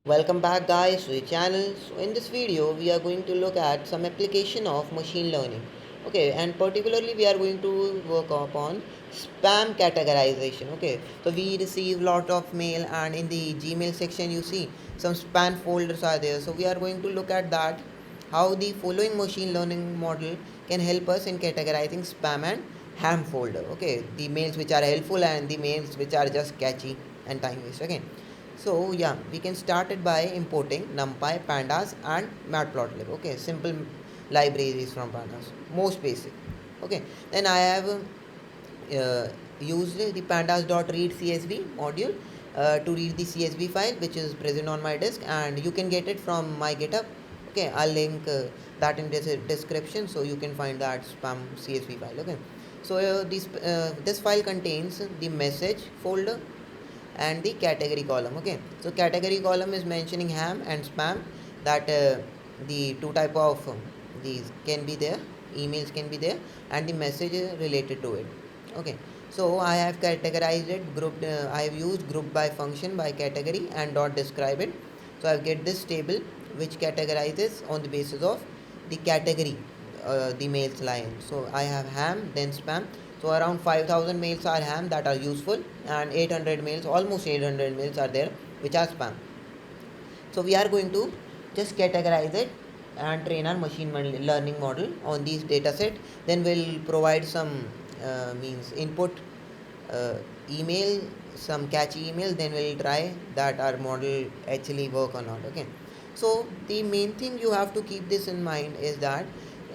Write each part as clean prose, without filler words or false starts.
Welcome back guys to the channel. So in this video we are going to look at some application of machine learning. Okay, and particularly we are going to work upon spam categorization. Okay, so we receive lot of mail and in the Gmail section you see some spam folders are there. So we are going to look at that how the following machine learning model can help us in categorizing spam and ham folder. Okay, the mails which are helpful and the mails which are just catchy and time waste. Okay, so yeah, we can start it by importing NumPy, Pandas and Matplotlib. Okay, simple libraries from Pandas, most basic. Okay, then I have used the pandas.read CSV module to read the CSV file which is present on my disk, and you can get it from my GitHub. Okay, I'll link that in this description so you can find that spam CSV file. Okay, so this file contains the message folder and the category column. Okay, so category column is mentioning ham and spam, that the two type of these can be there, emails can be there, and the message is related to it. Okay, so I have categorized it, grouped, I have used group by function by category and dot describe it. So I get this table which categorizes on the basis of the category the mails line. So I have ham, then spam. So around 5000 mails are ham that are useful, and 800 mails, almost 800 mails are there which are spam. So we are going to just categorize it and train our machine learning model on these data set. Then we'll provide some means input uh, email, some catchy email. Then we'll try that our model actually work or not. Okay, so the main thing you have to keep this in mind is that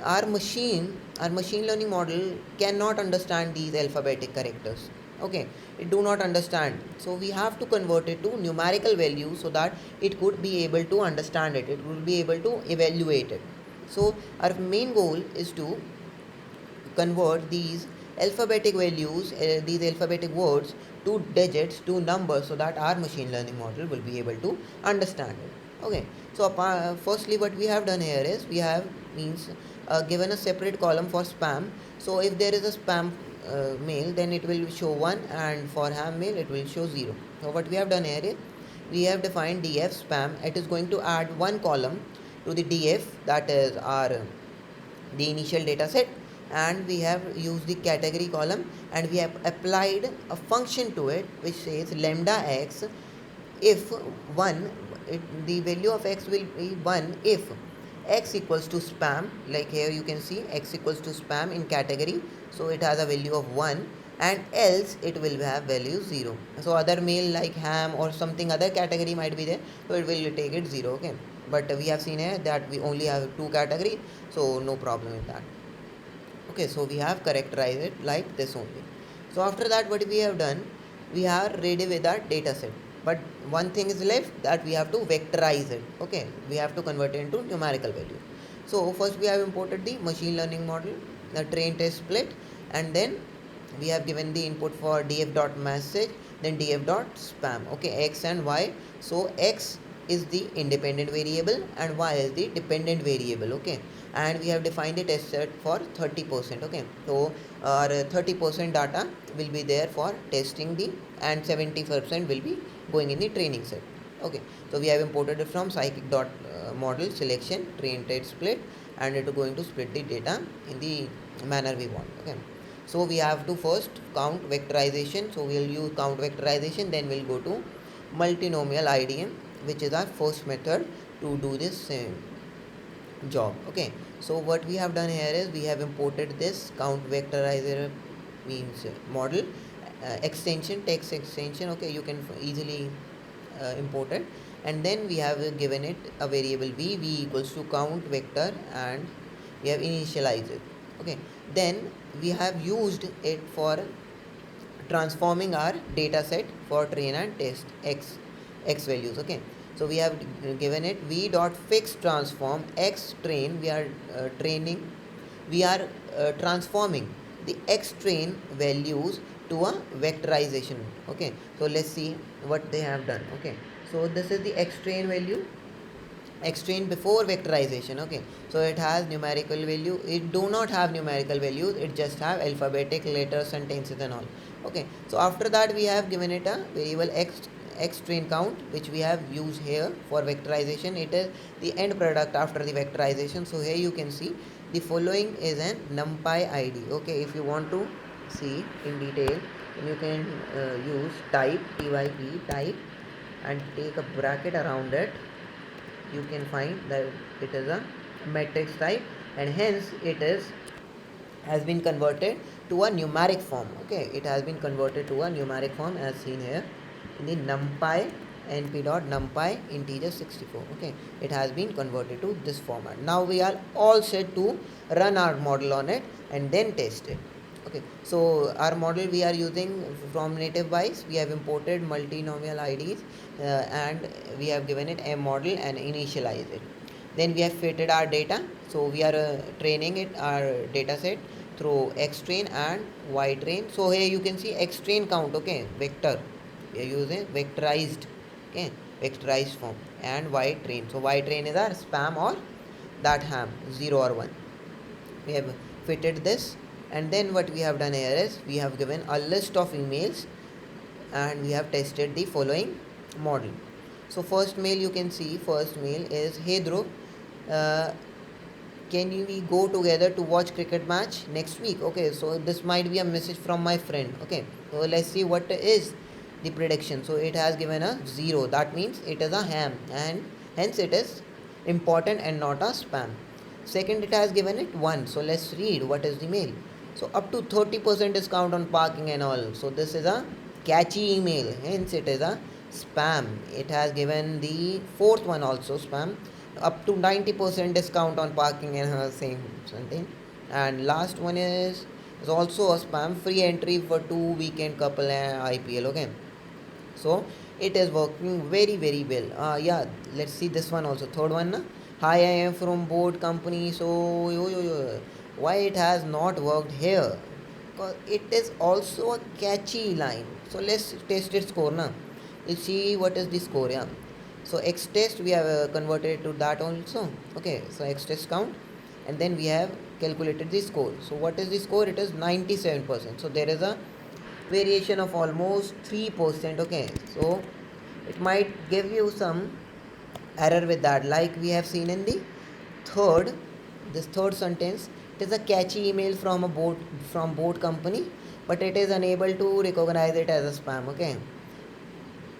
our machine learning model cannot understand these alphabetic characters. Okay, it do not understand, so we have to convert it to numerical value so that it could be able to understand it, it would be able to evaluate it. So our main goal is to convert these alphabetic values, these alphabetic words, to digits, to numbers, so that our machine learning model will be able to understand it. Okay, so firstly what we have done here is we have means given a separate column for spam. So if there is a spam mail, then it will show 1, and for ham mail it will show 0. So what we have done here is we have defined df spam. It is going to add one column to the df, that is our the initial data set, and we have used the category column, and we have applied a function to it which says lambda x if 1, the value of x will be 1 if x equals to spam. Like here you can see x equals to spam in category, so it has a value of 1, and else it will have value 0. So other mail like ham or something other category might be there, so it will take it 0. Okay, but we have seen here that we only have two categories, so no problem with that. Okay, so we have characterized it like this only. So after that what we have done, we are ready with our data set, but one thing is left, that we have to vectorize it. Okay, we have to convert it into numerical value. So first we have imported the machine learning model, the train test split, and then we have given the input for df.message, then df.spam. Okay, x and y. So x is the independent variable and y is the dependent variable. Okay, and we have defined the test set for 30%. Okay, so our 30% data will be there for testing the, and 70% will be going in the training set. Okay, so we have imported it from scikit dot model selection train test split, and it is going to split the data in the manner we want. Okay, so we have to first count vectorization, so we'll use count vectorization, then we'll go to multinomial IDM, which is our first method to do this job. Okay, so what we have done here is we have imported this count vectorizer means model extension, text extension. Okay, you can easily import it, and then we have given it a variable v equals to count vector, and we have initialized it. Okay, then we have used it for transforming our data set for train and test x values. Okay, so we have given it v dot fix transform x train. We are training, we are transforming the x train values to a vectorization. Okay, so let's see what they have done. Okay, so this is the x train value, x train before vectorization. Okay, so it has numerical value, it do not have numerical values, it just have alphabetic letters, sentences and all. Okay, so after that we have given it a variable x xtrain count, which we have used here for vectorization. It is the end product after the vectorization. So here you can see the following is an numpy id. Okay, if you want to see in detail, you can use type type and take a bracket around it. You can find that it is a matrix type, and hence it is has been converted to a numeric form. Okay, it has been converted to a numeric form as seen here in the numpy np.numpy integer 64. Okay, it has been converted to this format. Now we are all set to run our model on it and then test it. Okay, so our model we are using from NativeWise. We have imported multinomial IDs and we have given it a model and initialized it. Then we have fitted our data. So we are training it our data set through xtrain and ytrain. So here you can see xtrain count. Okay, vector, we are using vectorized, okay, vectorized form, and ytrain. So ytrain is our spam or that ham 0 or 1. We have fitted this, and then what we have done here is we have given a list of emails and we have tested the following model. So first mail, you can see first mail is, hey Dhruv, uh, can we go together to watch cricket match next week? Okay, so this might be a message from my friend. Okay, so let's see what is the prediction. So it has given a 0, that means it is a ham and hence it is important and not a spam. Second, it has given it 1, so let's read what is the mail. So up to 30% discount on parking and all. So this is a catchy email, hence it is a spam. It has given the fourth one also spam, up to 90% discount on parking and same something. And last one is also a spam, free entry for 2 weekend couple and IPL. Okay, so it is working very well. Yeah, let's see this one also, third one na? Hi, I am from board company. So why it has not worked here? Because it is also a catchy line. So let's test its score now. Let's see what is the score. Yeah, so x test we have converted to that also. Okay, so x test count, and then we have calculated the score. So what is the score? It is 97%. So there is a variation of almost 3%. Okay, so it might give you some error with that, like we have seen in the third this third sentence. It is a catchy email from a boat company, but it is unable to recognize it as a spam. Okay,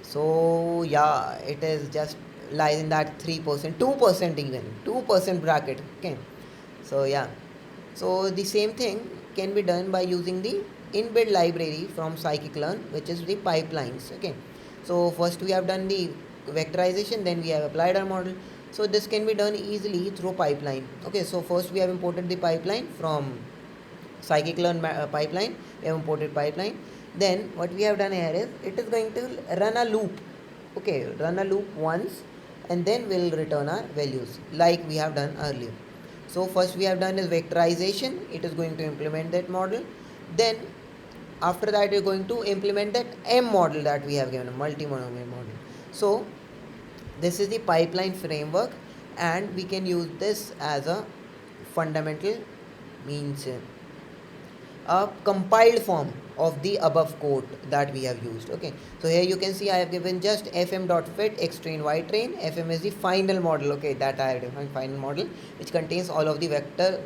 so yeah, it is just lies in that 3%, 2%, even 2% bracket. Okay, so yeah, so the same thing can be done by using the inbuilt library from scikit-learn, which is the pipelines. Okay, so first we have done the vectorization, then we have applied our model. So this can be done easily through pipeline. Okay, so first we have imported the pipeline from scikit-learn pipeline. We have imported pipeline. Then what we have done here is it is going to run a loop. Okay, run a loop once, and then we'll return our values like we have done earlier. So first we have done is vectorization. It is going to implement that model. Then after that you're going to implement that M model that we have given, a multi-monomial model. So this is the pipeline framework, and we can use this as a fundamental, means a compiled form of the above code that we have used. Okay, so here you can see I have given just fm.fit xtrain ytrain. Fm is the final model. Okay, that I have defined final model, which contains all of the vector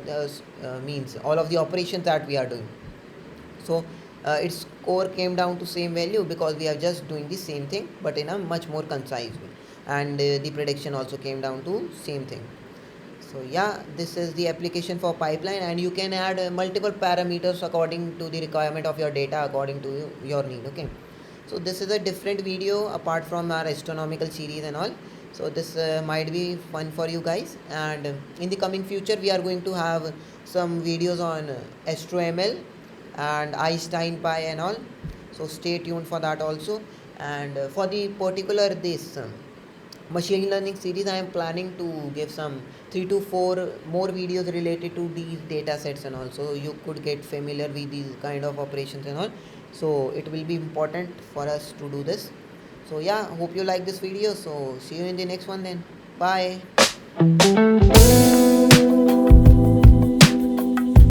means all of the operations that we are doing. So its score came down to same value because we are just doing the same thing but in a much more concise way, and the prediction also came down to same thing. So yeah, this is the application for pipeline, and you can add multiple parameters according to the requirement of your data, according to your need. Okay, so this is a different video apart from our astronomical series and all. So this might be fun for you guys, and in the coming future we are going to have some videos on AstroML and Einstein Pi and all. So stay tuned for that also. And for the particular this machine learning series, I am planning to give some 3 to 4 more videos related to these data sets and all, so you could get familiar with these kind of operations and all. So it will be important for us to do this. So yeah, hope you like this video. So see you in the next one then. Bye.